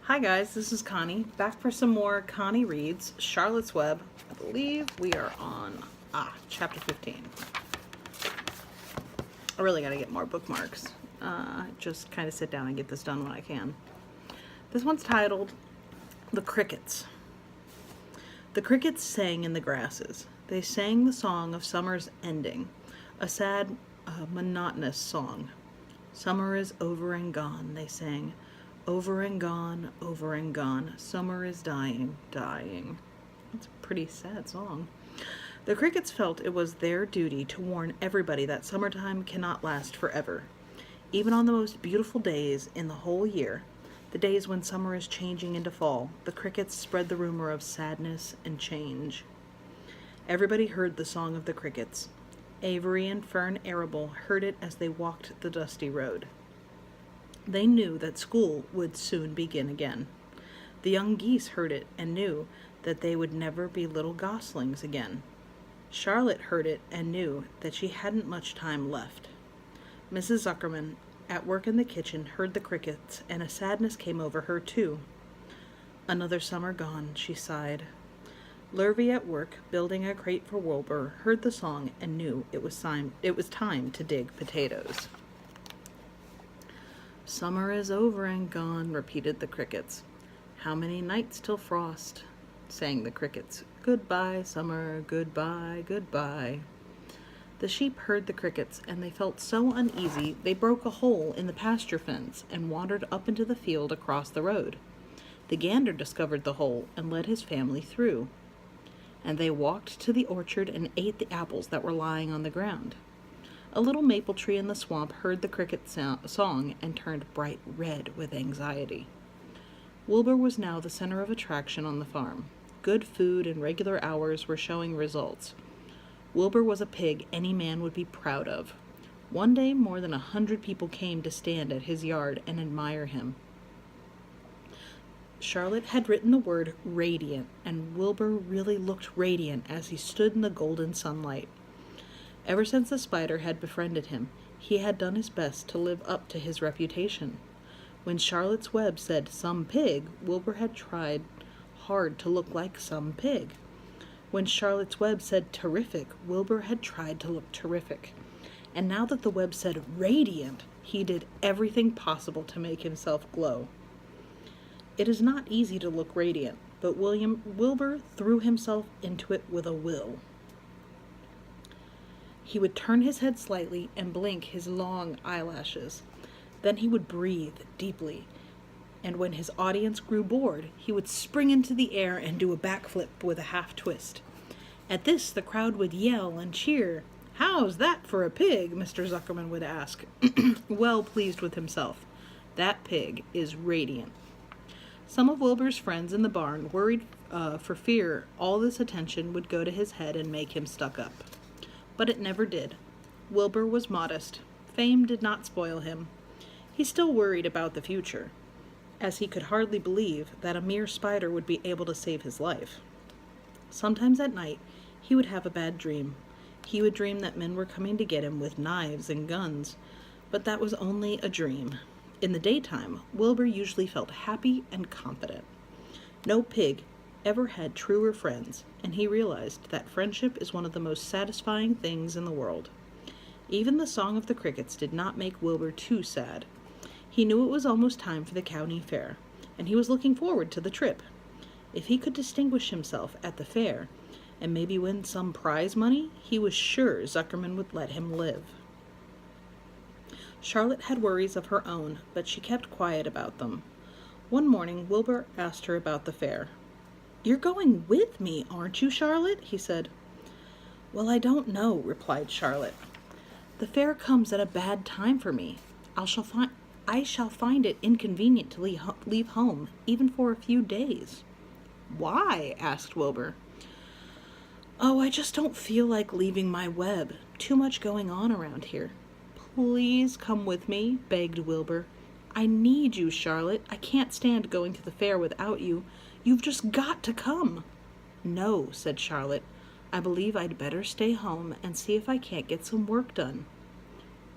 Hi guys, this is Connie, back for some more Connie Reads Charlotte's Web. I believe we are on chapter 15. I really gotta get more bookmarks. Just kind of sit down and get this done when I can. This one's titled The Crickets. The crickets sang in the grasses. They sang the song of summer's ending, a sad, monotonous song. Summer is over and gone, they sang. Over and gone, over and gone. Summer is dying, dying. That's a pretty sad song. The crickets felt it was their duty to warn everybody that summertime cannot last forever. Even on the most beautiful days in the whole year, the days when summer is changing into fall, the crickets spread the rumor of sadness and change. Everybody heard the song of the crickets. Avery and Fern Arable heard it as they walked the dusty road. They knew that school would soon begin again. The young geese heard it and knew that they would never be little goslings again. Charlotte heard it and knew that she hadn't much time left. Mrs. Zuckerman, at work in the kitchen, heard the crickets, and a sadness came over her too. Another summer gone, she sighed. Lurvy, at work, building a crate for Wilbur, heard the song and knew it was time to dig potatoes. Summer is over and gone, repeated the crickets. How many nights till frost, sang the crickets. Goodbye, summer, goodbye, goodbye. The sheep heard the crickets, and they felt so uneasy they broke a hole in the pasture fence and wandered up into the field across the road. The gander discovered the hole and led his family through. And they walked to the orchard and ate the apples that were lying on the ground. A little maple tree in the swamp heard the cricket song and turned bright red with anxiety. Wilbur was now the center of attraction on the farm. Good food and regular hours were showing results. Wilbur was a pig any man would be proud of. One day more than 100 people came to stand at his yard and admire him. Charlotte had written the word radiant, and Wilbur really looked radiant as he stood in the golden sunlight. Ever since the spider had befriended him, he had done his best to live up to his reputation. When Charlotte's Web said some pig, Wilbur had tried hard to look like some pig. When Charlotte's Web said terrific, Wilbur had tried to look terrific. And now that the web said radiant, he did everything possible to make himself glow. It is not easy to look radiant, but Wilbur threw himself into it with a will. He would turn his head slightly and blink his long eyelashes. Then he would breathe deeply, and when his audience grew bored, he would spring into the air and do a backflip with a half twist. At this, the crowd would yell and cheer. "How's that for a pig?" Mr. Zuckerman would ask, well pleased with himself. That pig is radiant. Some of Wilbur's friends in the barn worried for fear all this attention would go to his head and make him stuck up. But it never did. Wilbur was modest. Fame did not spoil him. He still worried about the future, as he could hardly believe that a mere spider would be able to save his life. Sometimes at night, he would have a bad dream. He would dream that men were coming to get him with knives and guns, but that was only a dream. In the daytime, Wilbur usually felt happy and confident. No pig ever had truer friends, and he realized that friendship is one of the most satisfying things in the world. Even the song of the crickets did not make Wilbur too sad. He knew it was almost time for the county fair, and he was looking forward to the trip. If he could distinguish himself at the fair, and maybe win some prize money, he was sure Zuckerman would let him live. Charlotte had worries of her own, but she kept quiet about them. One morning, Wilbur asked her about the fair. "You're going with me, aren't you, Charlotte?" he said. "Well, I don't know," replied Charlotte. "The fair comes at a bad time for me. I shall find it inconvenient to leave home, even for a few days." "Why?" asked Wilbur. "Oh, I just don't feel like leaving my web. Too much going on around here." "Please come with me," begged Wilbur. "I need you, Charlotte. I can't stand going to the fair without you. You've just got to come." "No," said Charlotte. "I believe I'd better stay home and see if I can't get some work done."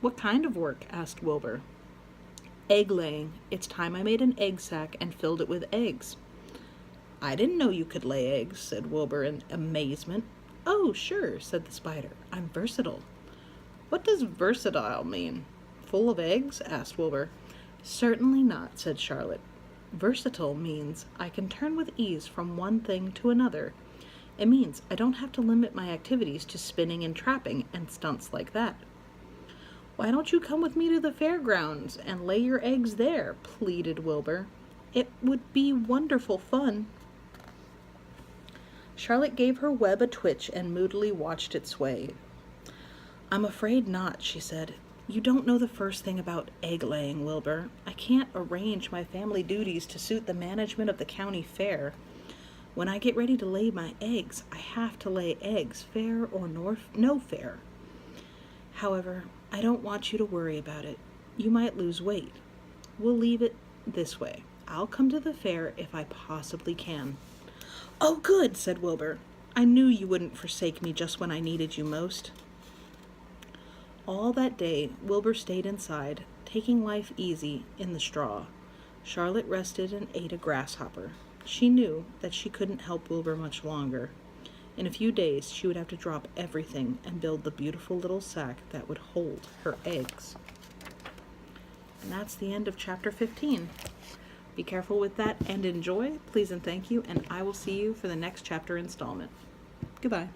"What kind of work?" asked Wilbur. Egg laying. It's time I made an egg sack and filled it with eggs. I didn't know you could lay eggs, said Wilbur in amazement. Oh, sure, said the spider. I'm versatile. What does versatile mean? Full of eggs? Asked Wilbur. Certainly not, said Charlotte. Versatile means I can turn with ease from one thing to another. It means I don't have to limit my activities to spinning and trapping and stunts like that. Why don't you come with me to the fairgrounds and lay your eggs there? Pleaded Wilbur. It would be wonderful fun. Charlotte gave her web a twitch and moodily watched it sway. I'm afraid not, she said. You don't know the first thing about egg-laying, Wilbur. I can't arrange my family duties to suit the management of the county fair. When I get ready to lay my eggs, I have to lay eggs, fair or no fair. However, I don't want you to worry about it. You might lose weight. We'll leave it this way. I'll come to the fair if I possibly can. Oh, good, said Wilbur. I knew you wouldn't forsake me just when I needed you most. All that day, Wilbur stayed inside, taking life easy in the straw. Charlotte rested and ate a grasshopper. She knew that she couldn't help Wilbur much longer. In a few days, she would have to drop everything and build the beautiful little sack that would hold her eggs. And that's the end of chapter 15. Be careful with that and enjoy, please and thank you, and I will see you for the next chapter installment. Goodbye.